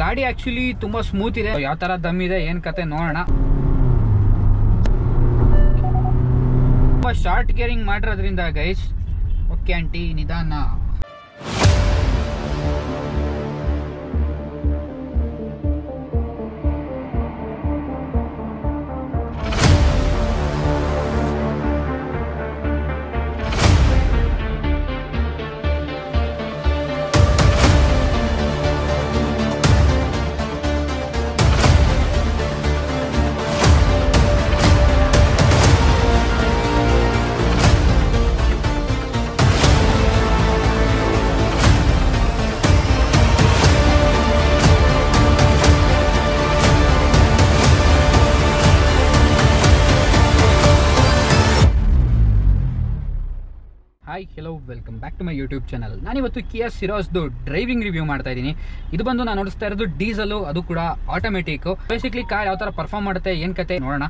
ಗಾಡಿ ಆಕ್ಚುಲಿ ತುಂಬಾ ಸ್ಮೂತ್ ಇದೆ. ಯಾವ ತರ ದಮ್ ಇದೆ ಏನ್ ಕತೆ ನೋಡೋಣ. ತುಂಬಾ ಶಾರ್ಟ್ ಗೇರಿಂಗ್ ಮಾಡಿರೋದ್ರಿಂದ ಗೈಸ್ ಓಕೆ ಆಂಟಿ ನಿಧಾನ. Hi hello welcome back to my YouTube channel. ನಾನಿವತ್ತು ಕಿಯಾ ಸಿರೋಸ್ದು ಡ್ರೈವಿಂಗ್ ರಿವ್ಯೂ ಮಾಡ್ತಾ ಇದ್ದೀನಿ. ಇದು ಬಂದು ನಾನು ನೋಡಿಸ್ತಾ ಇರೋದು ಡೀಸೆಲ್, ಅದು ಕೂಡ ಆಟೋಮೆಟಿಕ್. ಬೇಸಿಕ್ಲಿ ಕಾರ್ ಯಾವ ಥರ ಪರ್ಫಾರ್ಮ್ ಮಾಡುತ್ತೆ ಏನು ಕತೆ ನೋಡೋಣ.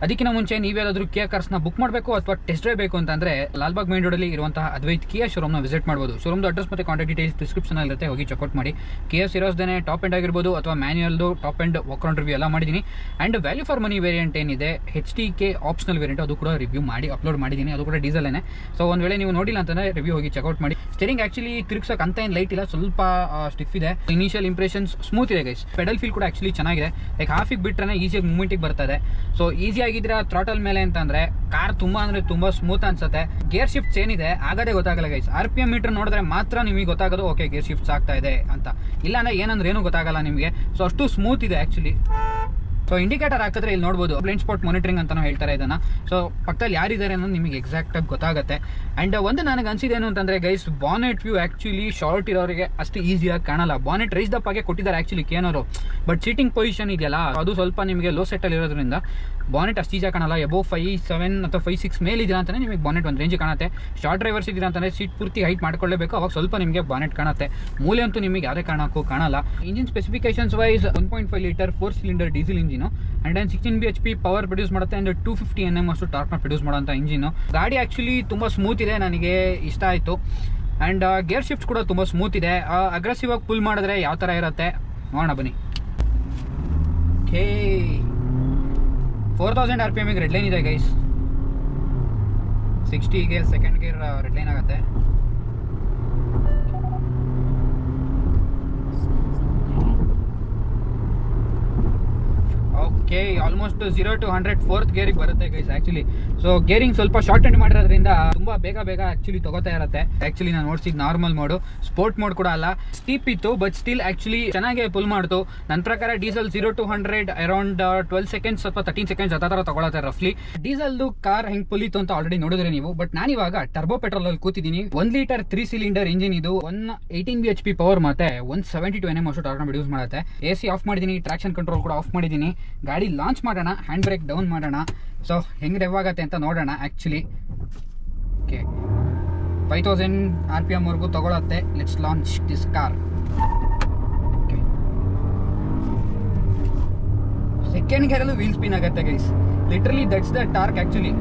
ಅದಕ್ಕಿಂತ ಮುಂಚೆ ನೀವೇನಾದರೂ ಕಿಯಾ ಕಾರ್ಸ್ನ ಬುಕ್ ಮಾಡಬೇಕು ಅಥವಾ ಟೆಸ್ಟ್ ಡ್ರೈವ್ ಬೇಕು ಅಂತಂದರೆ ಲಾಲ್ಬಾಗ್ ಮೇನ್ ರೋಡಲ್ಲಿ ಇರುವಂತಹ ಅದ್ವೈತ್ ಕಿಯಾ ಶೋರೂಮ್ನ ವಿಸಿಟ್ ಮಾಡ್ಬೋದು. ಶೋರೂಮ್ದು ಅಡ್ರೆಸ್ ಮತ್ತು ಕಾಂಟ್ಯಾಕ್ಟ್ ಡೀಟೇಲ್ಸ್ ಡಿಸ್ಕ್ರಿಪ್ಷನ್ ಇರುತ್ತೆ, ಹೋಗಿ ಚೆಕ್ಔಟ್ ಮಾಡಿ. ಕಿಯಾ ಸಿರೋಸ್ದೇ ಟಾಪ್ ಎಂಡ್ ಆಗಿರ್ಬೋದು ಅಥವಾ ಮ್ಯಾನ್ಯುಯಲ್ದು ಟಾಪ್ ಎಂಡ್ ವಾಕ್ರೌಂಡ್ ರಿವ್ಯೂ ಎಲ್ಲ ಮಾಡಿದ್ದೀನಿ. And value for money variant ಏನಿದೆ HTK ಆಪ್ಷನಲ್ ವೇರಿಯಂಟ್, ಅದು ಕೂಡ ರಿವ್ಯೂ ಮಾಡಿ ಅಪ್ಲೋಡ್ ಮಾಡಿದ್ದೀನಿ. ಅದು ಕೂಡ ಡೀಸೆಲ್ನೇ. ಸೊ ಒಂದು ವೇಳೆ ನೀವು ನೋಡಿಲ್ಲ ಅಂತಂದರೆ ರಿವ್ಯೂ ಹೋಗಿ ಚೆಕ್ಔಟ್ ಮಾಡಿ. ಸ್ಟೇರಿಂಗ್ ಆಕ್ಚುಲಿ ತಿರುಗ್ಸೋಕೆ ಅಂತ ಏನು ಲೈಟ್ ಇಲ್ಲ, ಸ್ವಲ್ಪ ಸ್ಟಿಫ್ ಇದೆ. ಇನಿಷಿಯಲ್ ಇಂಪ್ರೆಷನ್ಸ್ ಸ್ಮೂತ್ ಇದೆ ಗೈಸ್. ಪೆಡಲ್ ಫೀಲ್ ಕೂಡ ಆಕ್ಚುಲಿ ಚೆನ್ನಾಗಿದೆ. ಲೈಕ್ ಹಾಫಿಗೆ ಬಿಟ್ರೆ ಈಸಿಯಾಗಿ ಮೂವ್ಮೆಂಟಿಗೆ ಬರ್ತದೆ. ಸೊ ಈಸಿ ಆಗಿದ್ರೆ ಥ್ರಾಟಲ್ ಮೇಲೆ ಅಂತಂದ್ರೆ ಕಾರ್ ತುಂಬಾ ಅಂದ್ರೆ ತುಂಬಾ ಸ್ಮೂತ್ ಅನ್ಸುತ್ತೆ. ಗೇರ್ ಶಿಫ್ಟ್ಸ್ ಏನಿದೆ ಆಗದೆ ಗೊತ್ತಾಗಲ್ಲ ಗೈಸ್. RPM ಮೀಟರ್ ನೋಡಿದ್ರೆ ಮಾತ್ರ ನಿಮಗೆ ಗೊತ್ತಾಗೋದು ಓಕೆ ಗೇರ್ ಶಿಫ್ಟ್ಸ್ ಆಗ್ತಾ ಇದೆ ಅಂತ. ಇಲ್ಲ ಅಂದ್ರೆ ಏನಂದ್ರೆ ಏನು ಗೊತ್ತಾಗಲ್ಲ ನಿಮಗೆ. ಸೊ ಅಷ್ಟು ಸ್ಮೂತ್ ಇದೆ ಆಕ್ಚುಲಿ. ಸೊ ಇಂಡಿಕೇಟರ್ ಹಾಕಿದ್ರೆ ಇಲ್ಲಿ ನೋಡ್ಬೋದು ಬ್ಲೈಂಡ್ ಸ್ಪಾಟ್ ಮಾನಿಟರಿಂಗ್ ಅಂತ ಹೇಳ್ತಾರೆ ಇದನ್ನ. ಸೊ ಪಕ್ಕದಲ್ಲಿ ಯಾರಿದ್ದಾರೆ ಅನ್ನೋದು ನಿಮಗೆ ಎಕ್ಸಾಕ್ಟ್ ಆಗಿ ಗೊತ್ತಾಗುತ್ತೆ. ಅಂಡ್ ಒಂದು ನನಗೆ ಅನ್ಸಿದೇನು ಅಂತಂದ್ರೆ guys, bonnet view actually short ಇರೋರಿಗೆ ಅಷ್ಟು ಈಸಿಯಾಗಿ ಕಾಣಲ್ಲ. ಬಾನೆಟ್ ರೈಸ್ ದಪ್ ಆಗಿ ಕೊಟ್ಟಿದ್ದಾರೆ ಆಕ್ಚುಲಿ ಕೇನೋರು, ಬಟ್ ಸೀಟಿಂಗ್ ಪೊಸಿಷನ್ ಇದೆಯಲ್ಲ ಅದು ಸ್ವಲ್ಪ ನಿಮಗೆ ಲೋ ಸೆಟ್ ಅಲ್ಲಿ ಇರೋದ್ರಿಂದ ಬಾನೆಟ್ ಅಷ್ಟು ಈಸಿಯಾಗಿ ಕಾಣಲ್ಲ. ಎಬೋ 5'7" ಅಥವಾ 5'6" ಮೇಲೆ ಇದೀರಾ ಅಂತಾನೆ ನಿಮಗೆ ಬಾನೆಟ್ ಒಂದು ರೇಂಜ್ ಕಾಣುತ್ತೆ. ಶಾರ್ಟ್ ಡ್ರೈವರ್ಸ್ ಇದೀರಾ ಅಂತಾನೆ ಸೀಟ್ ಪೂರ್ತಿ ಹೈಟ್ ಮಾಡ್ಕೊಳ್ಳೇಬೇಕು, ಅವಾಗ ಸ್ವಲ್ಪ ನಿಮಗೆ ಬಾನೆಟ್ ಕಾಣುತ್ತೆ. ಮೂಲೆ ಅಂತೂ ನಿಮಗೆ ಯಾವುದೇ ಕಾರಣಕ್ಕೂ ಕಾಣಲ್ಲ. Engine specifications wise 1.5 litre 4 cylinder diesel engine and 16 bhp power produce ಮಾಡುತ್ತೆ. ಅಂಡ್ 250 Nm ಅಷ್ಟು ಟಾರ್ಕ್ ನ ಪ್ರೊಡ್ಯೂಸ್ ಮಾಡುವಂತ ಇಂಜಿನ್. ಗಾಡಿ ಆಕ್ಚುಲಿ ತುಂಬಾ ಸ್ಮೂತ್ ಇದೆ, ನನಗೆ ಇಷ್ಟ ಆಯ್ತು. ಅಂಡ್ ಗೇರ್ ಶಿಫ್ಟ್ಸ್ ಕೂಡ ತುಂಬಾ ಸ್ಮೂತ್ ಇದೆ. ಅಗ್ರೆಸಿವ್ ಆಗಿ ಪುಲ್ ಮಾಡಿದ್ರೆ ಯಾವ ತರ ಇರುತ್ತೆ ನೋಡೋಣ ಬನ್ನಿ. 4000 RPM ರೆಡ್ ಲೈನ್ ಇದೆ guys. 60 second gear red line ಆಗುತ್ತೆ. ಓಕೆ, ಆಲ್ಮೋಸ್ಟ್ 0 to 100 4th ಗೇರಿಗೆ ಬರುತ್ತೆ ಗೈಸ್ ಆಕ್ಚುಲಿ. ಸೊ ಗೇರಿಂಗ್ ಸ್ವಲ್ಪ ಶಾರ್ಟ್ ಎಂಡ್ ಮಾಡಿರೋದ್ರಿಂದ ತುಂಬಾ ಬೇಗ ಆಕ್ಚುಲಿ ತಗೋತಾ ಇರುತ್ತೆ. ಆಕ್ಚುಲಿ ನಾನು ನೋಡ್ಸಿದ್ ನಾರ್ಮಲ್ ಮೋಡ್, ಸ್ಪೋರ್ಟ್ ಮೋಡ್ ಕೂಡ ಅಲ್ಲ. ಸ್ಟೀಪ್ ಇತ್ತು ಬಟ್ ಸ್ಟಿಲ್ ಆಕ್ಚುಲಿ ಚೆನ್ನಾಗಿ ಪುಲ್ ಮಾಡ್ತು. ನನ್ನ ಪ್ರಕಾರ ಡೀಸೆಲ್ 0 to 100 ಅರೌಂಡ್ 12 seconds ಅಥವಾ 13 seconds ಅದ ತರ ತಗೊಳತ್ತೆ ರಫ್ಲಿ. ಡೀಸೆಲ್ದು ಕಾರ್ ಹೆಂಗ್ ಪುಲ್ ಇತ್ತು ಅಂತ ಆಲ್ರೆಡಿ ನೋಡಿದ್ರೆ ನೀವು. ಬಟ್ ನಾನಿವಾಗ ಟರ್ಬೋ ಪೆಟ್ರೋಲ್ ಅಲ್ಲಿ ಕೂತಿದ್ದೀನಿ. 1 ಲೀಟರ್ 3 ಸಿಲಿಂಡರ್ ಇಂಜಿನ್ ಇದು. 118 bhp ಪವರ್ ಮತ್ತೆ 172 Nm ಅಷ್ಟು ಟಾರ್ಕ್ ಪ್ರೊಡ್ಯೂಸ್ ಮಾಡುತ್ತೆ. AC ಆಫ್ ಮಾಡಿದ್ದೀನಿ, ಟ್ರಾಕ್ಷನ್ ಕಂಟ್ರೋಲ್ ಕೂಡ ಆಫ್ ಮಾಡಿದ್ದೀನಿ. ಗಾಡಿ ಲಾಂಚ್ ಮಾಡೋಣ, ಹ್ಯಾಂಡ್ ಬ್ರೇಕ್ ಡೌನ್ ಮಾಡೋಣ. ಸೊ ಹೆಂಗ್ ರೆವ್ ಆಗತ್ತೆ ಅಂತ ನೋಡೋಣ. ಆಕ್ಚುಲಿ ಓಕೆ 5000 RPM ವರೆಗೂ ತಗೊಳತ್ತೆ. Let's launch this car. Second ಗೇರಲ್ಲೂ ವೀಲ್ ಸ್ಪಿನ್ ಆಗುತ್ತೆ guys. Literally that's the torque actually.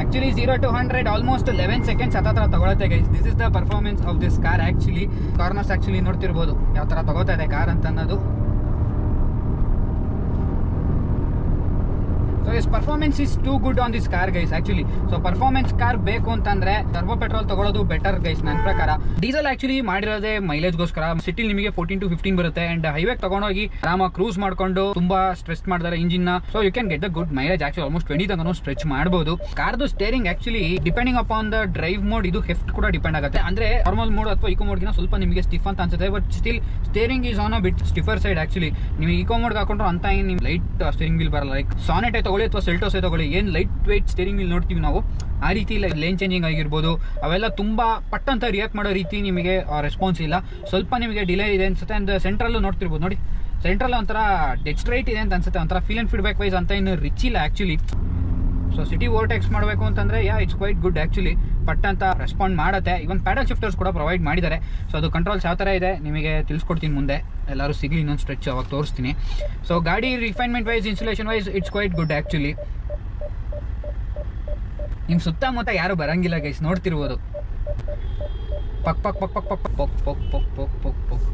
Actually 0 to 100 almost 11 seconds ಹತ್ರ ತಗೊಳುತ್ತೆ guys. This is the performance of this car actually. Corners actually ನೋಡ್ತಿರ್ಬೋದು ಯಾವ ತರ ತಗೋತಾ ಇದೆ ಕಾರ್ ಅಂತ ಅನ್ನೋದು. So its performance is too good on this car guys actually. So performance car ಬೇಕು ಅಂತಂದ್ರೆ ಟರ್ಬೋ ಪೆಟ್ರೋಲ್ ತಗೊಳ್ಳೋದು ಬೆಟರ್ ಗೈಸ್ ನನ್ನ ಪ್ರಕಾರ. ಡೀಸೆಲ್ ಆಕ್ಚುಲಿ ಮಾಡಿರೋದೇ ಮೈಲೇಜ್ ಗೋಸ್ಕರ. ಸಿಟಿಲಿ ನಿಮಗೆ 14 to 15 ಬರುತ್ತೆ. ಅಂಡ್ ಹೈವೇ ತಗೊಂಡೋಗಿ ಆರಾಮಾಗಿ ಕ್ರೂಸ್ ಮಾಡ್ಕೊಂಡು ತುಂಬಾ ಸ್ಟ್ರೆಸ್ ಮಾಡ್ತಾರೆ ಇಂಜಿನ್ ನ. So you can get the good mileage actually. Almost 20 ತನಕ ಸ್ಟ್ರೆಚ್ ಮಾಡಬಹುದು. ಕಾರ್ದು steering actually depending upon the drive mode ಇದು ಹೆಫ್ಟ್ ಕೂಡ ಡಿಪೆಂಡ್ ಆಗುತ್ತೆ. ಅಂದ್ರೆ ನಾರ್ಮಲ್ ಮೋಡ್ ಅಥವಾ ಇಕೋ ಮೋಡ್ ಗಿನ ಸ್ವಲ್ಪ ನಿಮಗೆ ಸ್ಟಿಫ್ ಅಂತ ಅನ್ಸುತ್ತೆ. But still steering is on a bit stiffer side actually. ನೀವು ಇಕೋ ಮೋಡ್ ಹಾಕೊಂಡ್ರು ಅಂತ ಏನು ನಿಮ್ ಲೈಟ್ ಸ್ಟೇರಿಂಗ್ ವೀಲ್ ಬರಲ್ಲ. ಲೈಕ್ ಸಾನೆಟ್ ತಗೊಳ್ಳಿ ಅಥವಾ ಸೆಲ್ಟೋಸ್ ತಗೊಳ್ಳಿ, ಏನ್ ಲೈಟ್ ವೇಟ್ ಸ್ಟೇರಿಂಗ್ ವೀಲ್ ನೋಡ್ತೀವಿ ನಾವು, ಆ ರೀತಿ ಲೇನ್ ಚೇಂಜಿಂಗ್ ಆಗಿರ್ಬೋದು ಅವೆಲ್ಲ ತುಂಬಾ ಪಟ್ ಅಂತ ರಿಯಾಕ್ಟ್ ಮಾಡೋ ರೀತಿ ನಿಮಗೆ ರೆಸ್ಪಾನ್ಸ್ ಇಲ್ಲ. ಸ್ವಲ್ಪ ನಿಮಗೆ ಡಿಲೇ ಇದೆ ಅನ್ಸುತ್ತೆ. ಅಂಡ್ ಸೆಂಟ್ರಲ್ಲೂ ನೋಡ್ತಿರ್ಬೋದು ನೋಡಿ, ಸೆಂಟ್ರಲ್ ಒಂಥರ ಡೆಡ್ ಸ್ಟ್ರೈಟ್ ಇದೆ ಅಂತ ಅನ್ಸುತ್ತೆ. ಒಂಥರ ಫೀಲ್ ಅಂಡ್ ಫೀಡ್ಬ್ಯಾಕ್ ವೈಸ್ ಅಂತ ಇನ್ನು ರಿಚ್ ಇಲ್ಲ ಆಕ್ಚುಲಿ. ಸೊ ಸಿಟಿ ಓವರ್ಟೇಕ್ಸ್ ಮಾಡಬೇಕು ಅಂತಂದ್ರೆ ಇಟ್ಸ್ ಕ್ವೈಟ್ ಗುಡ್ ಆಕ್ಚುಲಿ. ಪಟ್ ಅಂತ ರೆಸ್ಪಾಂಡ್ ಮಾಡುತ್ತೆ. ಇವನ್ ಪ್ಯಾಡಲ್ ಶಿಫ್ಟರ್ಸ್ ಕೂಡ ಪ್ರೊವೈಡ್ ಮಾಡಿದ್ದಾರೆ. ಸೊ ಅದು ಕಂಟ್ರೋಲ್ಸ್ ಯಾವ ಥರ ಇದೆ ನಿಮಗೆ ತಿಳಿಸ್ಕೊಡ್ತೀನಿ ಮುಂದೆ. ಎಲ್ಲರೂ ಸಿಗಲಿ ಇನ್ನೊಂದು ಸ್ಟ್ರೆಚ್ ಅವಾಗ ತೋರಿಸ್ತೀನಿ. ಸೊ ಗಾಡಿ refinement wise insulation wise it's quite good actually. ನಿಮ್ ಸುತ್ತಮುತ್ತ ಯಾರು ಬರಂಗಿಲ್ಲ ಗೈಸ್, ನೋಡ್ತಿರ್ಬೋದು. ಪಕ್ ಪಕ್ ಪಕ್ ಪಕ್ ಪಕ್ ಪಕ್ ಪಕ್ ಪಕ್ ಪಕ್ ಪಕ್ ಪಕ್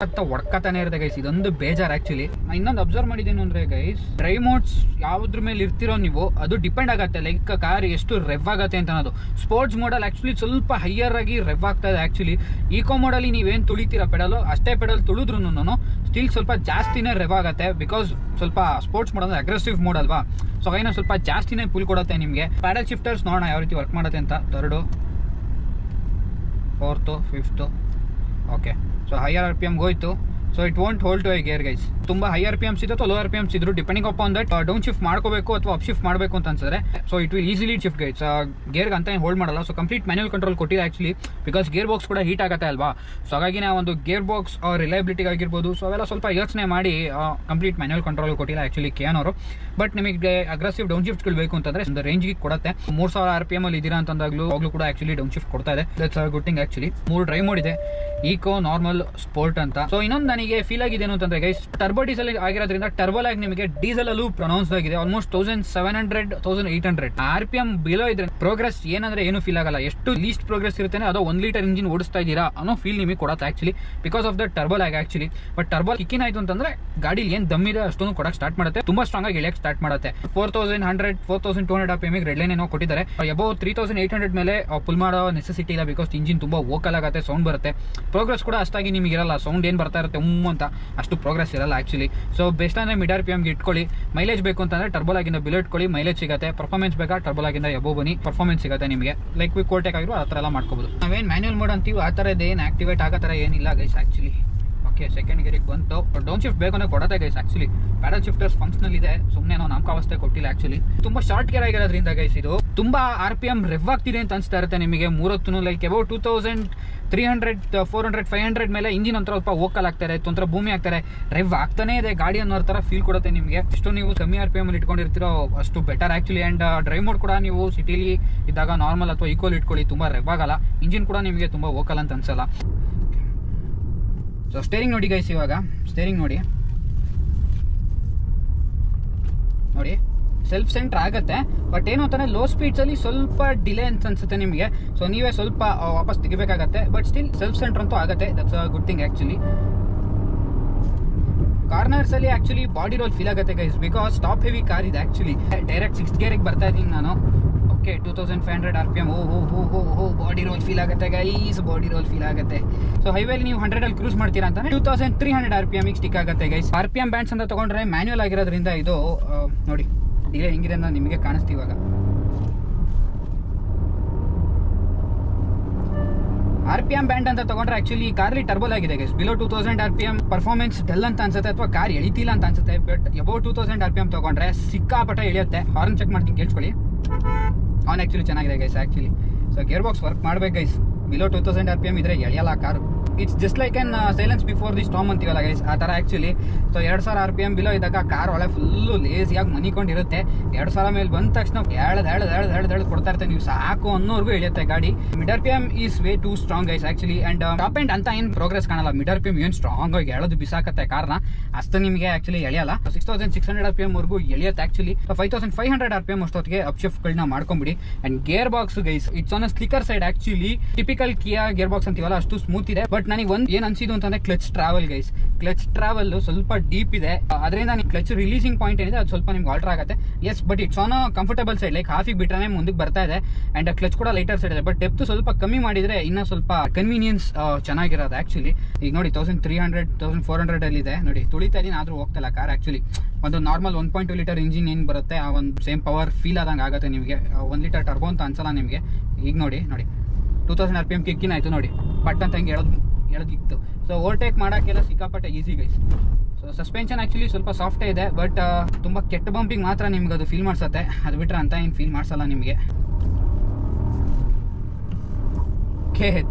ಅಂತ ಹೊಡ್ಕತಾನೆ ಇರುತ್ತೆ ಗೈಸ್. ಇದೊಂದು ಬೇಜಾರ್ ಆಕ್ಚುಲಿ. ಇನ್ನೊಂದು ಅಬ್ಸರ್ವ್ ಮಾಡಿದ್ದೇನು ಅಂದ್ರೆ ಗೈಸ್, ಡ್ರೈವ್ ಮೋಡ್ಸ್ ಯಾವ್ದ್ರ ಮೇಲೆ ಇರ್ತಿರೋ ನೀವು ಅದು ಡಿಪೆಂಡ್ ಆಗತ್ತೆ, ಲೈಕ್ ಕಾರ್ ಎಷ್ಟು ರೆವ್ ಆಗತ್ತೆ ಅಂತ ಅನ್ನೋದು. ಸ್ಪೋರ್ಟ್ಸ್ ಮೋಡಲ್ ಆಕ್ಚುಲಿ ಸ್ವಲ್ಪ ಹೈಯರ್ ಆಗಿ ರೆವ್ ಆಗ್ತಾ ಇದೆ ಆಕ್ಚುಲಿ. ಈಕೋ ಮೋಡಲ್ಲಿ ನೀವೇನು ತುಳಿತೀರಾ ಪೆಡಲು, ಅಷ್ಟೇ ಪೆಡಲ್ ತುಳಿದ್ರು ಸ್ಟಿಲ್ ಸ್ವಲ್ಪ ಜಾಸ್ತಿನೇ ರೆವ್ ಆಗತ್ತೆ. ಬಿಕಾಸ್ ಸ್ವಲ್ಪ ಸ್ಪೋರ್ಟ್ಸ್ ಮೋಡ್ ಅಂದ್ರೆ ಅಗ್ರೆಸಿವ್ ಮೋಡ್ ಅಲ್ವಾ, ಸೊ ಏನೋ ಸ್ವಲ್ಪ ಜಾಸ್ತಿನೇ ಪುಲ್ ಕೊಡುತ್ತೆ ನಿಮಗೆ. ಪ್ಯಾಡಲ್ ಶಿಫ್ಟರ್ಸ್ ನೋಡೋಣ ಯಾವ ರೀತಿ ವರ್ಕ್ ಮಾಡುತ್ತೆ ಅಂತ. 3rd 4th 5th okay. So higher RPM ಹೋಯ್ತು. So it won't hold to a gear guys. ತುಂಬ ಹೈ RPMs ಇತ್ತು, ಲೋ RPMs ಇದ್ರು, depending upon that down shift ಮಾಡ್ಕೋಬೇಕು ಅಥವಾ ಅಪ್ ಶಿಫ್ಟ್ ಮಾಡಬೇಕು ಅಂತ ಅನ್ಸಿದ್ರೆ so it will easily shift guys. ಗೇರ್ಗೆ ಅಂತ ಹೋಲ್ಡ್ ಮಾಡಲ್ಲ. ಸೊ ಕಂಪ್ಲೀಟ್ ಮ್ಯಾನ್ಯಲ್ ಕಂಟ್ರೋಲ್ ಕೊಟ್ಟಿದೆ ಆಕ್ಚುಲಿ, ಬಿಕಾಸ್ ಗೇರ್ ಬಾಕ್ಸ್ ಕೂಡ ಹೀಟ್ ಆಗುತ್ತೆ ಅಲ್ವಾ. ಸೊ ಹಾಗಾಗಿ ನಾವು ಒಂದು ಗೇರ್ ಬಾಕ್ಸ್ ರಿಲಯಬಿಲಿಟಿ ಆಗಿರ್ಬೋದು, ಸೊ ಅವೆಲ್ಲ ಸ್ವಲ್ಪ ಯೋಚನೆ ಮಾಡಿ ಕಂಪ್ಲೀಟ್ ಮ್ಯಾನ್ಯಲ್ ಕಂಟ್ರೋಲ್ ಕೊಟ್ಟಿಲ್ಲ ಆಕ್ಚುಲಿ KN ಅವರು. ಬಟ್ ನಿಮಗೆ ಅಗ್ರೆಸಿವ್ ಡೌನ್ ಶಿಫ್ಟ್ಗಳು ಬೇಕು ಅಂತಂದ್ರೆ ಒಂದು ರೇಂಜ್ಗೆ ಕೊಡುತ್ತೆ. 3000 RPM ಅಲ್ಲಿ ಇದೀರಾ ಅಂತಂದಾಗ್ಲೂ ಕೂಡ ಆಕ್ಚುಲಿ ಡೌನ್ ಶಿಫ್ಟ್ ಕೊಡ್ತಾ ಇದೆ. That's good thing actually. 3 drive mode ಇದೆ, ಈಕೋ, ನಾರ್ಮಲ್, ಸ್ಪೋರ್ಟ್ ಅಂತ. ಸೊ ಇನ್ನೊಂದು ನನಗೆ ಫೀಲ್ ಆಗಿದೆ ಏನು ಅಂತಂದ್ರೆ ಗೈಸ್, ಟರ್ಬೋ ಡೀಸೆಲ್ ಆಗಿರೋದ್ರಿಂದ ಟರ್ಬೋ ಲ್ಯಾಗ್ ನಿಮಗೆ ಡೀಸೆಲ್ ಅಲ್ಲೂ ಪ್ರೊನೌನ್ಸ್ ಆಗಿದೆ. ಆಲ್ಮೋಸ್ಟ್ 1700 1800 RPM ಬಿಲೋ ಇದ್ರೆ ಪ್ರೋಗ್ರೆಸ್ ಏನಂದ್ರೆ ಏನು ಫೀಲ್ ಆಗಲ್ಲ. ಎಷ್ಟು ಲೀಸ್ಟ್ ಪ್ರೋಗ್ರೆಸ್ ಇರುತ್ತೆ ಅದು 1 ಲೀಟರ್ ಇಂಜಿನ್ ಓಡಿಸ್ತಾ ಇದ್ದೀರಾ ಅನ್ನೋ ಫೀಲ್ ನಿಮಗೆ ಕೊಡುತ್ತೆ actually, because of the turbo lag actually. But turbo kick in ಆಯ್ತು ಅಂತಂದ್ರೆ ಗಾಡಿಲಿ ಏನ್ ದಮ್ ಇದೆ ಅಷ್ಟೊಂದು ಕೊಡಕ್ಕೆ ಸ್ಟಾರ್ಟ್ ಮಾಡುತ್ತೆ, ತುಂಬಾ ಸ್ಟ್ರಾಂಗ್ ಆಗಿ ಎಳೆಯಕ್ಕೆ ಸ್ಟಾರ್ಟ್ ಮಾಡುತ್ತೆ. 4100 4200 RPM ರೆಡ್ ಲೈನ್ ಏನೋ ಕೊಟ್ಟಿದ್ದಾರೆ. ಅಬೌವ್ 3800 ಮೇಲೆ ಪುಲ್ ಮಾಡೋ ನೆಸೆಸಿಟಿ ಇಲ್ಲ, ಬಿಕಾಸ್ ಇಂಜಿನ್ ತುಂಬಾ ವೋಕಲ್ ಆಗುತ್ತೆ, ಸೌಂಡ್ ಬರುತ್ತೆ. ಪ್ರೋಗ್ರೆಸ್ ಕೂಡ ಅಷ್ಟಾಗಿ ನಿಮಗೆ ಇರಲ್ಲ, ಸೌಂಡ್ ಏನು ಬರ್ತಾ ಇರುತ್ತೆ ಅಂತ ಅಷ್ಟು ಪ್ರೋಗ್ರೆಸ್ ಇರಲ್ಲ ಆಕ್ಚುಲಿ. ಸೊ ಬೆಸ್ಟ್ ಅಂದ್ರೆ ಮಿಡ್ RPM ಗೆ ಇಟ್ಕೊಳ್ಳಿ. ಮೈಲೇಜ್ ಬೇಕು ಅಂತಂದ್ರೆ ಟರ್ಬೋಲಾಗಿಂದ ಬಿಲೋ ಇಟ್ಕೊಳ್ಳಿ, ಮೈಲೇಜ್ ಸಿಗುತ್ತೆ. ಪರ್ಫಾರ್ಮೆನ್ಸ್ ಬೇಕಾ ಟರ್ಬೋಲಾಗಿಂದ ಎಬೋ ಬನ್ನಿ, ಪರ್ಫಾರ್ಮೆನ್ಸ್ ಸಿಗುತ್ತೆ ನಿಮಗೆ. ಲೈಕ್ ಕ್ವಿಕ್ ಓವರ್ಟೇಕ್ ಆಗಿರೋ ಆ ಥರ ಎಲ್ಲ ಮಾಡ್ಕೋಬಹುದು. ನಾವೇನು ಮ್ಯಾನ್ಯಲ್ ಮೋಡ್ ಅಂತೀವಿ ಆ ಥರದ್ದು ಏನು ಆಕ್ಟಿವೇಟ್ ಆಗೋ ಥರ ಏನಿಲ್ಲ ಗೈಸ್ ಆಕ್ಚುಲಿ. ಓಕೆ, ಸೆಕೆಂಡ್ ಗೇರಿಗೆ ಬಂತು. ಡೌನ್ ಶಿಫ್ಟ್ ಬೇಕು ಅಂದ್ರೆ ಕೊಡತ್ತೆ guys actually. Paddle shifters functional ಇದೆ, ಸುಮ್ಮನೆ ನಾವು ನಾಮಕಾವಸ್ಥೆ ಕೊಟ್ಟಿಲ್ಲ ಆಕ್ಚುಲಿ. ತುಂಬಾ ಶಾರ್ಟ್ ಗೇರ್ ಆಗಿರೋದ್ರಿಂದ ಗೈಸ್ ಇದು ತುಂಬಾ RPM ರೆವ್ ಆಗ್ತಿದೆ ಅಂತ ಅನಿಸ್ತಾ ಇರುತ್ತೆ ನಿಮಗೆ. 3 ಲೈಕ್ ಅಬೌವ್ 2300 400 500 ಮೇಲೆ ಇಂಜಿನ್ ಒಂಥರ ಸ್ವಲ್ಪ ವೋಕಲ್ ಆಗ್ತಾರೆ, ಒಂಥರ ಭೂಮಿ ಆಗ್ತಾರೆ, ರೆವ್ ಆಗ್ತಾನೆ ಇದೆ ಗಾಡಿ ಅನ್ನೋ ಥರ ಫೀಲ್ ಕೊಡುತ್ತೆ ನಿಮಗೆ. ಎಷ್ಟು ನೀವು ಕಮ್ಮಿ RPM ಅಲ್ಲಿ ಇಟ್ಕೊಂಡಿರ್ತೀರೋ ಅಷ್ಟು better actually. And drive mode ಕೂಡ ನೀವು ಸಿಟಿಲಿ ಇದ್ದಾಗ ನಾರ್ಮಲ್ ಅಥವಾ ಈಕ್ವಲ್ ಇಟ್ಕೊಳ್ಳಿ, ತುಂಬಾ ರೆವ್ ಆಗಲ್ಲ. ಇಂಜಿನ್ ಕೂಡ ನಿಮಗೆ ತುಂಬಾ ವೋಕಲ್ ಅಂತ ಅನ್ಸಲ್ಲ. ಸೊ ಸ್ಟೇರಿಂಗ್ ನೋಡಿ ಗೈಸ್, ಇವಾಗ ಸ್ಟೇರಿಂಗ್ ನೋಡಿ ಸೆಲ್ಫ್ ಸೆಂಟರ್ ಆಗುತ್ತೆ. ಬಟ್ ಏನು ಅಂತಾನೆ ಲೋ ಸ್ಪೀಡ್ಸ್ ಅಲ್ಲಿ ಸ್ವಲ್ಪ ಡಿಲೇ ಅಂತ ಅನ್ಸುತ್ತೆ ನಿಮಗೆ. ಸೊ ನೀವೇ ಸ್ವಲ್ಪ ವಾಪಸ್ ತೆಗಿಬೇಕಾಗತ್ತೆ. ಬಟ್ ಸ್ಟಿಲ್ ಸೆಲ್ಫ್ ಸೆಂಟರ್ ಅಂತೂ ಆಗುತ್ತೆ, that's a good thing actually. Corners ಅಲ್ಲಿ ಆಕ್ಚುಲಿ ಬಾಡಿ ರೋಲ್ ಫೀಲ್ ಆಗುತ್ತೆ guys, because top heavy car ಇದೆ ಆಕ್ಚುಲಿ. ಡೈರೆಕ್ಟ್ 6th ಗೇರಿಗೆ ಬರ್ತಾ ಇದ್ದೀನಿ ನಾನು. Okay, 2500 RPM. Body roll feel ಆಗುತ್ತೆ ಗೈಸ್, ಬಾಡಿ ರೋಲ್ ಫೀಲ್ ಆಗುತ್ತೆ. ಸೊ ಹೈವೇಲಿ ನೀವು 100 ಅಲ್ಲಿ ಕ್ರೂಸ್ ಮಾಡ್ತೀರಾ ಅಂತ 2300 RPM ಸ್ಟಿಕ್ ಆಗುತ್ತೆ ಗೈಸ್. RPM ಬ್ಯಾಂಡ್ಸ್ ಅಂತ ತಗೊಂಡ್ರೆ ಮ್ಯಾನ್ಯುವಲ್ ಆಗಿರೋದ್ರಿಂದ ಇದು ನೋಡಿ ಡಿಲೇ ಹೆಂಗಿದೆ ಅಂತ ನಿಮಗೆ ಕಾಣಿಸ್ತೀವಿ ಇವಾಗ. RPM ಬ್ಯಾಂಡ್ ಅಂತ ತಗೊಂಡ್ರೆ ಆಕ್ಚುಲಿ ಕಾರ್ಲಿ ಟರ್ಬೋಲ್ ಆಗಿದೆ guys. Below 2000 RPM performance dull ಅಂತ ಅನ್ಸುತ್ತೆ, ಅಥವಾ ಕಾರ್ ಎಳಿತಿಲ್ಲ ಅಂತ ಅನ್ಸುತ್ತೆ. ಬಟ್ ಅಬೌವ್ 2000 RPM ತಗೊಂಡ್ರೆ ಸಿಕ್ಕಾಪಟ್ಟೆ ಎಳಿಯುತ್ತೆ. ಹಾರ್ನ್ ಚೆಕ್ ಮಾಡ್ತೀನಿ, ಕೇಳಿಸ್ಕೊಳ್ಳಿ. ಆನ್ ಆಕ್ಚುಲಿ ಚೆನ್ನಾಗಿದೆ guys actually. So gear box work ಮಾಡ್ಬೇಕು ಗೈಸ್. ಬಿಲೋ 2000 RPM ಇದ್ರೆ ಎಳೆಯಲ್ಲ car. It's just like an silence before the storm ಅಂತೀವಲ್ಲ ಗೈಸ್, ಆ ಥರ ಆ್ಯಕ್ಚುಲಿ. ಸೊ 2000 RPM ಬಿಲೋ ಇದ್ದಾಗ ಕಾರ್ ಒಳಗೆ ಫುಲ್ಲು ಲೇಸಿಯಾಗಿ ಮನಿಕೊಂಡಿರುತ್ತೆ. 2000 ಮೇಲೆ ಬಂದ ತಕ್ಷಣ ಎಳ್ದು ಕೊಡ್ತಾ ಇರ್ತಾರೆ, ನೀವು ಸಾಕು ಅನ್ನೋರ್ಗೂ ಇಳಿಯುತ್ತೆ ಗಾಡಿ. Mid RPM is way two strong guys actually. And top end ಅಂತ ಏನು ಪ್ರೋಗ್ರೆಸ್ ಕಾಣಲ್ಲ. ಮಿಡ್ RPM ಏನು ಸ್ಟ್ರಾಂಗ್ ಆಗಿ ಎಳೆದು ಬಿಸಾಕತ್ತೆ ಕಾರ್ನ, ಅಷ್ಟು ನಿಮಗೆ ಆ್ಯಕ್ಚುಲಿ ಎಳೆಯಲ್ಲ. 6600 RPM ವರೆಗೂ ಎಳೆಯುತ್ತೆ ಆ್ಯಕ್ಚುಲಿ. 5500 RPM ಅಷ್ಟೊತ್ತಿಗೆ ಅಪ್ ಶಿಫ್ಟ್ಗಳನ್ನ ಮಾಡ್ಕೊಂಬಿಡಿ. And gear box guys, it's on a slicker side actually. Typical Kia gear box ಅಂತೀವಲ್ಲ ಅಷ್ಟು ಸ್ಮೂತ್ ಇದೆ. ಬಟ್ ನನಗೆ ಒಂದು ಏನು ಅನ್ಸಿದ್ದು ಅಂತಂದ್ರೆ clutch travel guys. Clutch travel ಸ್ವಲ್ಪ ಡೀಪ್ ಇದೆ, ಅದರಿಂದ ನೀವು ಕ್ಲಚ್ ರಿಲೀಸಿಂಗ್ ಪಾಯಿಂಟ್ ಏನಿದೆ ಅದು ಸ್ವಲ್ಪ ನಿಮ್ಗೆ ಆಲ್ಟರ್ ಆಗುತ್ತೆ. Yes, but it's on a comfortable side, like ಹಾಫಿಗೆ ಬಿಟ್ರೆ ಮುಂದಕ್ಕೆ ಬರ್ತಾ ಇದೆ. ಅಂಡ್ ಕ್ಲಚ್ ಕೂಡ ಲೈಟರ್ ಸೈಡ್ ಇದೆ. ಬಟ್ ಡೆಪ್ತ್ ಸ್ವಲ್ಪ ಕಮ್ಮಿ ಮಾಡಿದ್ರೆ ಇನ್ನೂ ಸ್ವಲ್ಪ ಕನ್ವೀನಿಯನ್ಸ್ ಚೆನ್ನಾಗಿರೋದು ಆ್ಯಕ್ಚುಲಿ. ಈಗ ನೋಡಿ 1300 1400 ಅಲ್ಲಿ ಇದೆ ನೋಡಿ, ತುಳಿತಾ ಇದೀನಿ ಆದ್ರೂ ಹೋಗ್ತಲ್ಲ ಕಾರ್ ಆ್ಯಕ್ಚುಲಿ. ಒಂದು ನಾರ್ಮಲ್ 1.2 ಲೀಟರ್ ಇಂಜಿನ್ ಏನು ಬರುತ್ತೆ ಆ ಒಂದು ಸೇಮ್ ಪವರ್ ಫೀಲ್ ಆದಂಗೆ ಆಗುತ್ತೆ ನಿಮಗೆ. 1 ಲೀಟರ್ ಟರ್ಬೋ ಅಂತ ಅನ್ಸಲ್ಲ ನಿಮಗೆ. ಈಗ ನೋಡಿ 2000 RPM ಕಿಕ್ಕಿನ ಆಯಿತು ನೋಡಿ, ಪಟ್ ಅಂತ ಹಿಂಗೆ ಎಳೆದಿತ್ತು. ಸೊ ಓವರ್ಟೇಕ್ ಮಾಡೋಕ್ಕೆಲ್ಲ ಸಿಕ್ಕಾಪಟ್ಟೆ easy guys. So suspension actually ಸ್ವಲ್ಪ ಸಾಫ್ಟೇ ಇದೆ, ಬಟ್ ತುಂಬ ಕೆಟ್ಟ ಬಂಪಿಂಗ್ ಮಾತ್ರ ನಿಮ್ಗೆ ಅದು ಫೀಲ್ ಮಾಡಿಸುತ್ತೆ. ಅದು ಬಿಟ್ಟರೆ ಅಂತ ಏನು ಫೀಲ್ ಮಾಡಿಸಲ್ಲ ನಿಮಗೆ.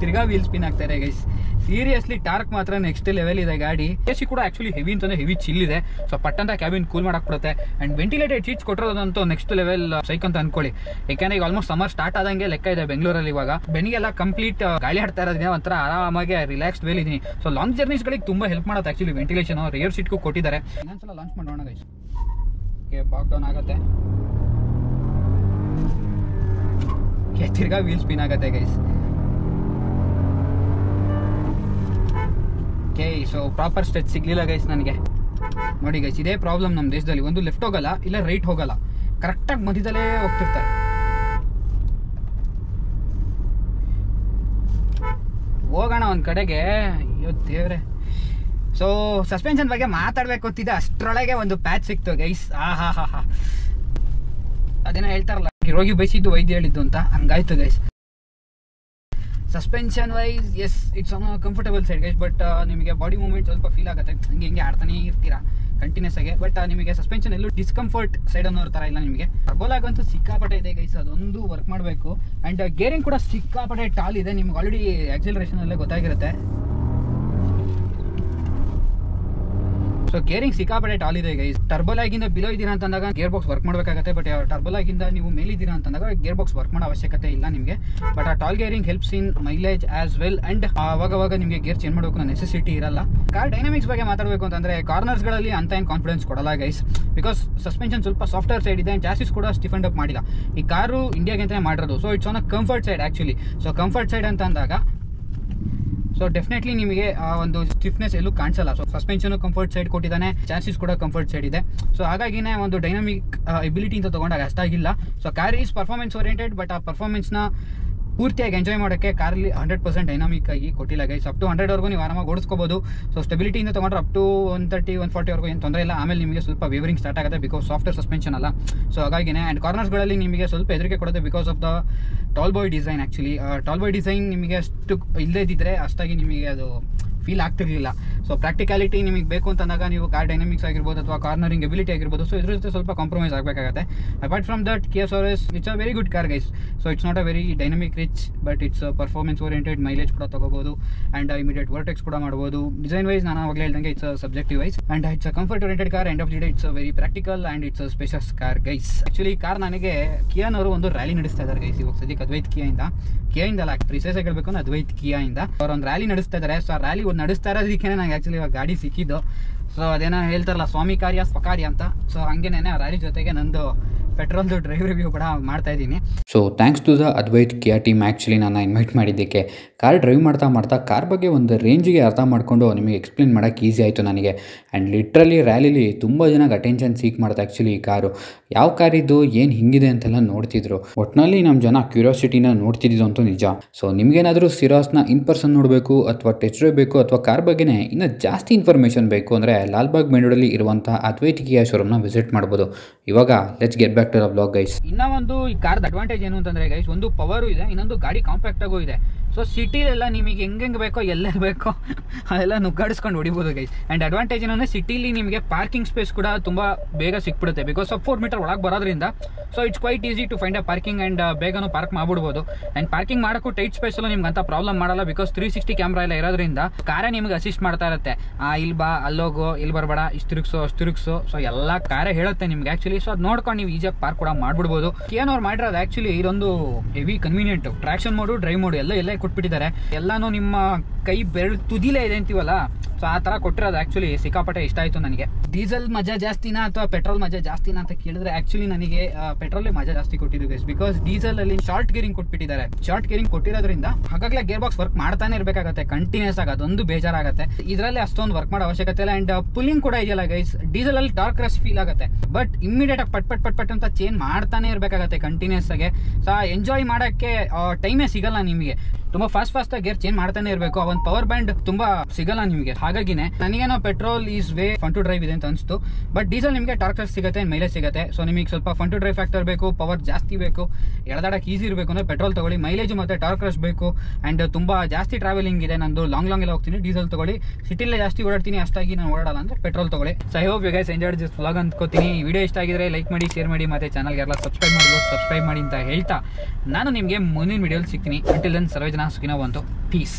ತಿರ್ಗಾ ವೀಲ್ ಸ್ಪಿನ್ ಆಗ್ತಾರೆ ಗೈಸ್. ಸೀರಿಯಸ್ಲಿ ಟಾರ್ಕ್ ಮಾತ್ರ ನೆಕ್ಸ್ಟ್ ಲೆವೆಲ್ ಇದೆ ಗಾಡಿ. AC ಕೂಡ ಆಕ್ಚುಲಿ ಹೆವಿ ಅಂತಂದ್ರೆ ಹೆವಿ ಚಿಲ್ ಇದೆ. ಸೊ ಪಟ್ಟಂತ ಕ್ಯಾಬಿನ್ ಕೂಲ್ ಮಾಡಕ್ ಬಿಡುತ್ತೆ. ಅಂಡ್ ವೆಂಟಿಲೇಟೆಡ್ ಸೀಟ್ಸ್ ಕೊಟ್ಟಿರೋದಂತೂ ನೆಕ್ಸ್ಟ್ ಲೆವೆಲ್ ಸೈಕ್ ಅಂತ ಅನ್ಕೊಳ್ಳಿ. ಯಾಕಂದ್ರೆ ಈಗ ಆಲ್ಮೋಸ್ಟ್ ಸಮ್ಮರ್ ಸ್ಟಾರ್ಟ್ ಆದಂಗೆ ಲೆಕ್ಕ ಇದೆ ಬೆಂಗಳೂರಲ್ಲಿ. ಇವಾಗ ಬೆನಿಗೆಲ್ಲ ಕಂಪ್ಲೀಟ್ ಗಾಳಿ ಆಡ್ತಾ ಇರೋದ್ರಿಂದ ಒಂಥರ ಆರಾಮಾಗಿ ರಿಲ್ಯಾಕ್ಸ್ಡ್ ವೇಲ್ ಇದೀನಿ. ಸೊ ಲಾಂಗ್ ಜರ್ನೀಸ್ಗಳಿಗೆ ತುಂಬಾ ಹೆಲ್ಪ್ ಮಾಡುತ್ತೆ ಆಕ್ಚುಲಿ ವೆಂಟಿಲೇಷನ್. ರೇರ್ ಸೀಟ್ಗೂ ಕೊಟ್ಟಿದ್ದಾರೆ. ಇನ್ನೊಂದ್ಸಲ ಲಾಂಚ್ ಮಾಡೋಣ ಗೈಸ್. ಬಾಕ್ ಡೌನ್ ಆಗುತ್ತೆ. ತಿರ್ಗಾ ವೀಲ್ ಸ್ಪಿನ್ ಆಗುತ್ತೆ guys. Okay, so proper stretch ಸಿಗ್ಲಿಲ್ಲ ಗೈಸ್ ನನಗೆ. ನೋಡಿ ಗೈಸ್, ಇದೇ ಪ್ರಾಬ್ಲಮ್ ನಮ್ಮ ದೇಶದಲ್ಲಿ. ಒಂದು ಲೆಫ್ಟ್ ಹೋಗಲ್ಲ, ಇಲ್ಲ ರೈಟ್ ಹೋಗಲ್ಲ, ಕರೆಕ್ಟಾಗಿ ಮಧ್ಯದಲ್ಲೇ ಹೋಗ್ತಿರ್ತಾರೆ. ಹೋಗೋಣ ಒಂದು ಕಡೆಗೆ. ಅಯ್ಯೋ ದೇವ್ರೆ. ಸೊ ಸಸ್ಪೆನ್ಷನ್ ಬಗ್ಗೆ ಮಾತಾಡ್ಬೇಕು ಅಂತಿದ್ದೆ, ಅಷ್ಟರೊಳಗೆ ಒಂದು ಪ್ಯಾಚ್ ಸಿಕ್ತು ಗೈಸ್. ಹಾ ಅದೇನೋ ಹೇಳ್ತಾರಲ್ಲ, ರೋಗಿ ಬಯಸಿದ್ದು ವೈದ್ಯ ಹೇಳಿದ್ದು ಅಂತ, ಹಂಗಾಯ್ತು guys. Suspension wise yes it's on comfortable side guys, but ನಿಮಗೆ ಬಾಡಿ ಮೂವ್ಮೆಂಟ್ ಸ್ವಲ್ಪ ಫೀಲ್ ಆಗುತ್ತೆ, ಹಿಂಗೆ ಆಡ್ತಾನೆ ಇರ್ತೀರಾ ಕಂಟಿನ್ಯೂಸ್ ಆಗಿ. ಬಟ್ ನಿಮಗೆ ಸಸ್ಪೆನ್ಷನ್ ಎಲ್ಲೂ ಡಿಸ್ಕಂಫರ್ಟ್ ಸೈಡ್ ಅನ್ನೋ ಥರ ಇಲ್ಲ ನಿಮಗೆ. ಟರ್ಬೋಲಾಗಂತೂ ಸಿಕ್ಕಾಪಟ್ಟೆ ಇದೆ ಗೈಸ್, ಅದೊಂದು ವರ್ಕ್ ಮಾಡಬೇಕು. ಆ್ಯಂಡ್ ಗೇರಿಂಗ್ ಕೂಡ ಸಿಕ್ಕಾಪಟ್ಟೆ ಟಾಲ್ ಇದೆ, ನಿಮ್ಗೆ ಆಲ್ರೆಡಿ ಆಕ್ಸಿಲರೇಷನ್ ಅಲ್ಲೇ ಗೊತ್ತಾಗಿರುತ್ತೆ. ಸೊ ಗೇರಿಂಗ್ ಸಿಕ್ಕಾಪಟ್ಟೆ ಟಾಲ್ ಇದೆ ಗೈಸ್. ಟರ್ಬೋಲಾಗಿಂದ ಬಿಲೋ ಇದ್ದೀರಾ ಅಂತಂದಾಗ ಗೇರ್ ಬಾಕ್ಸ್ ವರ್ಕ್ ಮಾಡಬೇಕಾಗುತ್ತೆ, ಬಟ್ ಟರ್ಬೋಲಾಗಿಂದ ನೀವು ಮೇಲಿದ್ದೀರಾ ಅಂತಂದಾಗ ಗೇರ್ ಬಾಕ್ಸ್ ವರ್ಕ್ ಮಾಡೋ ಅವಶ್ಯಕತೆ ಇಲ್ಲ ನಿಮಗೆ. ಬಟ್ ಆ tall gearing helps in mileage as well, and ಅವಾಗವಾಗ ನಿಮಗೆ ಗೇರ್ ಚೇಂಜ್ ಮಾಡಬೇಕು ನೆಸೆಸಿಟಿ ಇರಲ್ಲ. ಕಾರ್ ಡೈನಾಮಿಕ್ಸ್ ಬಗ್ಗೆ ಮಾತಾಡಬೇಕು ಅಂತಂದ್ರೆ ಕಾರ್ನರ್ಸ್ಗಳಲ್ಲಿ ಅಂತ ಏನು ಕಾನ್ಫಿಡೆನ್ಸ್ ಕೊಡಲ್ಲ ಗೈಸ್, ಬಿಕಾಸ್ ಸಸ್ಪೆನ್ಷನ್ ಸ್ವಲ್ಪ ಸಾಫ್ಟ್ವೇರ್ ಸೈಡ್ ಇದೆ, ಚಾಸಿಸ್ ಕೂಡ ಸ್ಟಿಫೆಂಡ್ ಅಪ್ ಮಾಡಿಲ್ಲ. ಈ ಕಾರು ಇಂಡಿಯಾಗೆ ಅಂತಾನೆ ಮಾಡಿರೋದು, so it's on a comfort side actually. So comfort side ಅಂತ ಅಂದಾಗ ಸೊ ಡೆಫಿನೆಟ್ಲಿ ನಿಮಗೆ ಒಂದು ಸ್ಟಿಫ್ನೆಸ್ ಎಲ್ಲೂ ಕಾಣಿಸಲ್ಲ. ಸೊ ಸಸ್ಪೆನ್ಷನ್ ಕಂಫರ್ಟ್ ಸೈಡ್ ಕೊಟ್ಟಿದ್ದಾನೆ, ಚಾಸಿಸ್ ಕೂಡ ಕಂಫರ್ಟ್ ಸೈಡ್ ಇದೆ. ಸೊ ಹಾಗಾಗಿನೇ ಒಂದು ಡೈನಾಮಿಕ್ ಎಬಿಲಿಟಿ ಅಂತ ತಗೊಂಡಾಗ ಅಷ್ಟಾಗಿಲ್ಲ. So car is performance oriented, but ಆ ಪರ್ಫಾರ್ಮೆನ್ಸ್ನ ಪೂರ್ತಿಯಾಗಿ ಎಂಜಾಯ್ ಮಾಡೋಕ್ಕೆ ಕಾರಲ್ಲಿ 100% ಡೈನಾಮಿಕ್ ಆಗಿ ಕೊಟ್ಟಿಲ್ಲ ಗೈಸ್. ಅಪ್ ಟು 100ವರೆಗೂ ನೀವು ಆರಾಮಾಗಿ ಓಡಿಸ್ಕೋಬೋದು. ಸೊ ಸ್ಟೆಬಿಲಿಟಿಯಿಂದ ತೊಗೊಂಡ್ರೆ ಅಪ್ ಟು 130, 140ವರೆಗೂ ಏನು ತೊಂದರೆ ಇಲ್ಲ. ಆಮೇಲೆ ನಿಮಗೆ ಸ್ವಲ್ಪ ವೇವರಿಂಗ್ ಸ್ಟಾರ್ಟ್ ಆಗುತ್ತೆ, ಬಿಕಾಸ್ ಸಾಫ್ಟ್ವೇರ್ ಸಸ್ಪೆನ್ಷನ್ ಅಲ್ಲ. ಸೊ ಹಾಗಾಗಿನೇ ಆ್ಯಂಡ್ ಕಾರ್ನರ್ಸ್ಗಳಲ್ಲಿ ನಿಮಗೆ ಸ್ವಲ್ಪ ಹೆದರಿಕೆ ಕೊಡುತ್ತೆ, because of the tall boy design. Actually tall boy design ನಿಮಗೆ ಅಷ್ಟು ಇಲ್ಲದೇ ಇದ್ದಿದ್ರೆ ಅಷ್ಟಾಗಿ ನಿಮಗೆ ಅದು ಫೀಲ್ ಆಗ್ತಿರ್ಲಿಲ್ಲ. ಸೊ ಪ್ರಾಕ್ಟಿಕಾಲಿಟಿ ನಿಮಗೆ ಬೇಕು ಅಂತಂದಾಗ ನೀವು ಕಾರ್ ಡೈನಾಮಿಕ್ಸ್ ಆಗಿರ್ಬೋದು ಅಥವಾ ಕಾರ್ನರಿಂಗ್ ಎಬಿಲಿಟಿ ಆಗಿರ್ಬೋದು, ಸೊ ಇದ್ರ ಜೊತೆ ಸ್ವಲ್ಪ ಕಾಂಪ್ರಮೈಸ್ ಆಗಬೇಕಾಗುತ್ತೆ. Apart from that Kia Syros it's a very good car guys. So it's not a very dynamic rich, but it's performance oriented, mileage ಕೂಡ ತಗೋಬಹುದು ಆ್ಯಂಡ್ ಇಮಿಡಿಯೇಟ್ ವರ್ಟೆಕ್ಸ್ ಕೂಡ ಮಾಡ್ಬೋದು. ಡಿಸೈನ್ ವೈಸ್ ನಾನು ಅವಾಗಲೇ ಹೇಳ್ದಂಗೆ it's subjective wise, and it's a comfort oriented car. End of the day it's very practical and it's spacious car guys. Actually car ನನಗೆ ಕಿಯಾನವರು ಒಂದು ರ್ಯಾಲಿ ನಡೆಸ್ತಾ ಇದ್ದಾರೆ ಗೈಸ್ ಇವಾಗ ಸದ್ಯಕ್ಕೆ. ಅದ್ವೈತ್ ಕಿಯಾಯಿಂದ ಅಲ್ಲ, ಪ್ರಿಸೈಸ್ ಆಗಿ ಹೇಳ್ಬೇಕು ಅಂದ್ರೆ ಅದ್ವೈತ್ ಕಿಯಾಯಿಂದ ಅವ್ರು ಒಂದು ರ್ಯಾಲಿ ನಡೆಸ್ತಾ ಇದ್ದಾರೆ. ಸೊ ಆ ರ್ಯಾಲಿ ಒಂದು ನಡೆಸ್ತಾ ಇರೋದಕ್ಕೆ ನಂಗೆ ಆ್ಯಕ್ಚುಲಿ ಇವಾಗ ಗಾಡಿ ಸಿಕ್ಕಿದ್ದು. ಸೊ ಅದೇನೋ ಹೇಳ್ತಾರಲ್ಲ ಸ್ವಾಮಿ ಕಾರ್ಯ ಸ್ವಕಾರ್ಯ ಅಂತ, ಸೊ ಹಂಗೇನೆ ಆ ರ್ಯಾಲಿ ಜೊತೆಗೆ ನಂದು ಪೆಟ್ರೋಲ್ದು ಡ್ರೈವ್ ರಿವ್ಯೂ ಕೂಡ ಮಾಡ್ತಾ ಇದ್ದೀನಿ. So thanks to the Advaith Kia team actually ನಾನು ಇನ್ವೈಟ್ ಮಾಡಿದ್ದಕ್ಕೆ. ಕಾರ್ ಡ್ರೈವ್ ಮಾಡ್ತಾ ಕಾರ್ ಬಗ್ಗೆ ಒಂದು ರೇಂಜಿಗೆ ಅರ್ಥ ಮಾಡಿಕೊಂಡು ನಿಮಗೆ ಎಕ್ಸ್ಪ್ಲೇನ್ ಮಾಡೋಕ್ಕೆ ಈಸಿ ಆಯಿತು ನನಗೆ. ಆ್ಯಂಡ್ ಲಿಟ್ರಲಿ ರ್ಯಾಲಿಲಿ ತುಂಬ ಜನಕ್ಕೆ ಅಟೆನ್ಷನ್ ಸೀಕ್ ಮಾಡ್ತಾ ಆ್ಯಕ್ಚುಲಿ ಈ ಕಾರು. ಯಾವ ಕಾರಿದ್ದು ಏನು ಹಿಂಗಿದೆ ಅಂತೆಲ್ಲ ನೋಡ್ತಿದ್ರು. ಒಟ್ಟಿನಲ್ಲಿ ನಮ್ಮ ಜನ ಕ್ಯೂರಿಯಾಸಿಟಿನ ನೋಡ್ತಿದ್ದು ಅಂತೂ ನಿಜ. ಸೊ ನಿಮಗೇನಾದರೂ ಸಿರಾಸ್ನ ಇನ್ ಪರ್ಸನ್ ನೋಡಬೇಕು ಅಥವಾ ಟೆಸ್ಟ್ ಡ್ರೈವ್ ಬೇಕು ಅಥವಾ ಕಾರ್ ಬಗ್ಗೆನೇ ಇನ್ನೂ ಜಾಸ್ತಿ ಇನ್ಫಾರ್ಮೇಷನ್ ಬೇಕು ಅಂದರೆ ಲಾಲ್ಬಾಗ್ ಮೇನ್ ರೋಡಲ್ಲಿ ಇರುವಂಥ ಅದ್ವೈತ್ ಕಿಯಾ ಶೋರೂಮ್ನ ವಿಸಿಟ್ ಮಾಡ್ಬೋದು. ಇವಾಗ let's get back to the vlog guys. ಇನ್ನೂ ಒಂದು ಈ ಕಾರ್ದ ಅಡ್ವಾಂಟೇಜ್ ಏನು ಅಂತಂದರೆ ಗೈಸ್, ಒಂದು ಪವರು ಇದೆ, ಇನ್ನೊಂದು ಗಾಡಿ ಕಾಂಪ್ಯಾಕ್ಟ್ ಆಗೋ ಇದೆ. ಸೊ ಸಿಟಿಲೆಲ್ಲ ನಿಮಗೆ ಹೆಂಗೆ ಬೇಕೋ ಎಲ್ಲೆಲ್ಲಿ ಬೇಕೋ ಅದೆಲ್ಲ ನುಗ್ಗಾಡಿಸ್ಕೊಂಡು ಹೊಡಿಬೋದು ಗೈಸ್. ಆ್ಯಂಡ್ ಅಡ್ವಾಂಟೇಜ್ ಏನಂದರೆ ಸಿಟಿಲಿ ನಿಮಗೆ ಪಾರ್ಕಿಂಗ್ ಸ್ಪೇಸ್ ಕೂಡ ತುಂಬ ಬೇಗ ಸಿಕ್ಬಿಡುತ್ತೆ, ಬಿಕಾಸ್ ಆಫ್ 4 ಮೀಟರ್ ಒಳಗೆ ಬರೋದ್ರಿಂದ. So it's quite easy to find a parking and ಬೇಗನೂ ಪಾರ್ಕ್ ಮಾಡ್ಬಿಡ್ಬೋದು. ಆ್ಯಂಡ್ ಪಾರ್ಕಿಂಗ್ ಮಾಡೋಕ್ಕೂ ಟೈಟ್ ಸ್ಪೇಸಲ್ಲೂ ನಿಮ್ಗೆ ಅಂತ ಪ್ರಾಬ್ಲಮ್ ಮಾಡಲ್ಲ, ಬಿಕಾಸ್ 360 ಕ್ಯಾಮ್ರಾ ಎಲ್ಲ ಇರೋದ್ರಿಂದ ಕಾರೇ ನಿಮ್ಗೆ ಅಸಿಸ್ಟ್ ಮಾಡ್ತಾ ಇರುತ್ತೆ. ಇಲ್ಲಿ ಬಾ, ಅಲ್ಲೋಗೋ, ಇಲ್ಲಿ ಬರಬೇಡ, ಇಷ್ಟು ತಿರುಗಿಸೋ, ಅಷ್ಟು ತಿರುಗಿಸೋ. ಸೊ ಎಲ್ಲ ಕಾರೇ ಹೇಳುತ್ತೆ ನಿಮ್ಗೆ ಆ್ಯಕ್ಚುಲಿ. ಸೊ ಅದು ನೋಡ್ಕೊಂಡು ನೀವು ಈಜಿಯಾಗಿ ಪಾರ್ಕ್ ಕೂಡ ಮಾಡ್ಬಿಡ್ಬೋದು. ಕಿಯಾನವ್ರು ಮಾಡಿರೋದು ಆ್ಯಕ್ಚುಲಿ ಇದೊಂದು heavy convenient. Traction mode, drive mode ಎಲ್ಲ ಕೊಟ್ಬಿಟ್ಟಿದ್ದಾರೆ. ಎಲ್ಲಾನು ನಿಮ್ಮ ಕೈ ಬೆರಳು ತುದಿಲೇ ಇದೆ ಅಂತೀವಲ್ಲ, ಸೊ ಆ ಥರ ಕೊಟ್ಟಿರೋದು ಆ್ಯಕ್ಚುಲಿ ಸಿಕ್ಕಾಪಟ್ಟೆ ಇಷ್ಟ ಆಯಿತು ನನಗೆ. ಡೀಸೆಲ್ ಮಜಾ ಜಾಸ್ತಿನಾ ಅಥವಾ ಪೆಟ್ರೋಲ್ ಮಜಾ ಜಾಸ್ತಿನಾ ಅಂತ ಕೇಳಿದ್ರೆ ಆ್ಯಕ್ಚುಲಿ ನನಗೆ ಪೆಟ್ರೋಲೇ ಮಜಾ ಜಾಸ್ತಿ ಕೊಟ್ಟಿದ್ದು ಗೈಸ್. ಬಿಕಾಸ್ ಡೀಸೆಲಲ್ಲಿ ಶಾರ್ಟ್ ಗೇರಿಂಗ್ ಕೊಟ್ಬಿಟ್ಟಿದ್ದಾರೆ. ಶಾರ್ಟ್ ಗೇರಿಂಗ್ ಕೊಟ್ಟಿರೋದ್ರಿಂದ ಹಾಗಾಗಲೇ ಗೇರ್ ಬಾಕ್ಸ್ ವರ್ಕ್ ಮಾಡ್ತಾನೆ ಇರಬೇಕಾಗುತ್ತೆ ಕಂಟಿನ್ಯೂಸ್ ಆಗಿ, ಅದೊಂದು ಬೇಜಾರಾಗುತ್ತೆ. ಇದರಲ್ಲಿ ಅಷ್ಟೊಂದು ವರ್ಕ್ ಮಾಡೋ ಅವಶ್ಯಕತೆ ಇಲ್ಲ. ಆ್ಯಂಡ್ ಪುಲ್ಲಿಂಗ್ ಕೂಡ ಇದೆಯಲ್ಲ ಗೈಸ್, ಡೀಸೆಲಲ್ಲಿ ಟಾರ್ಕ್ ರಶ್ ಫೀಲ್ ಆಗುತ್ತೆ, ಬಟ್ ಇಮಿಡಿಯೇಟ್ ಆಗಿ ಪಟ್ ಅಂತ ಚೇಂಜ್ ಮಾಡ್ತಾನೆ ಇರಬೇಕಾಗುತ್ತೆ ಕಂಟಿನ್ಯೂಸ್ ಆಗಿ. ಸೊ ಎಂಜಾಯ್ ಮಾಡೋಕ್ಕೆ ಟೈಮೇ ಸಿಗಲ್ಲ ನಿಮಗೆ. ತುಂಬ ಫಾಸ್ಟ್ ಗೇರ್ ಚೇಂಜ್ ಮಾಡ್ತಾನೆ ಇರಬೇಕು. ಒಂದು ಪವರ್ ಬ್ಯಾಂಡ್ ತುಂಬಾ ಸಿಗಲ್ಲ ನಿಮಗೆ. ಹಾಗಾಗಿನೇ ನನಗೇನೋ petrol is way fun to drive ಇದೆ ಅಂತ ಅನಿಸ್ತು, ಬಟ್ ಡೀಸೆಲ್ ನಿಮಗೆ ಟಾರ್ಕ್ ಸಿಗುತ್ತೆ, ಮೈಲೇಜ್ ಸಿಗುತ್ತೆ. ಸೊ ನಿಮಗೆ ಸ್ವಲ್ಪ ಫನ್ ಟು ಡ್ರೈವ್ ಫ್ಯಾಕ್ಟರ್ ಬೇಕು, ಪವರ್ ಜಾಸ್ತಿ ಬೇಕು, ಎಳೆದಾಡಕ್ಕೆ ಈಸಿ ಇರಬೇಕು ಅಂದ್ರೆ ಪೆಟ್ರೋಲ್ ತಗೊಳ್ಳಿ. ಮೈಲೇಜ್ ಮತ್ತೆ ಟಾರ್ಕ್ ರಶ್ ಬೇಕು ಆ್ಯಂಡ್ ತುಂಬಾ ಜಾಸ್ತಿ ಟ್ರಾವೆಲಿಂಗ್ ಇದೆ, ನಂದು ಲಾಂಗ್ ಎಲ್ಲ ಹೋಗ್ತೀನಿ, ಡೀಸೆಲ್ ತಗೊಳ್ಳಿ. ಸಿಟಿಲೇ ಜಾಸ್ತಿ ಓಡಾಡ್ತೀನಿ, ಅಷ್ಟಾಗಿ ನಾನು ಓಡಾಡಲ್ಲ ಅಂದ್ರೆ ಪೆಟ್ರೋಲ್ ತಗೊಳ್ಳಿ. So I hope you guys enjoyed this vlog ಅಂದ್ಕೋತೀನಿ. ವಿಡಿಯೋ ಇಷ್ಟ ಆಗಿದ್ರೆ ಲೈಕ್ ಮಾಡಿ, ಶೇರ್ ಮಾಡಿ, ಮತ್ತೆ ಚಾನಲ್ಗೆ ಎಲ್ಲ ಸಬ್ಸ್ಕ್ರೈಬ್ ಮಾಡಿ ಅಂತ ಹೇಳ್ತಾ ನಾನು ನಿಮಗೆ ಮುಂದಿನ ವಿಡಿಯೋಲಿ ಸಿಗ್ತೀನಿ. ಅಂಟಿಲ್ ದೆನ್ ಸರ್ವೇ ಜನ ಸುಖಿನೋ ಬಂತು. ಪೀಸ್.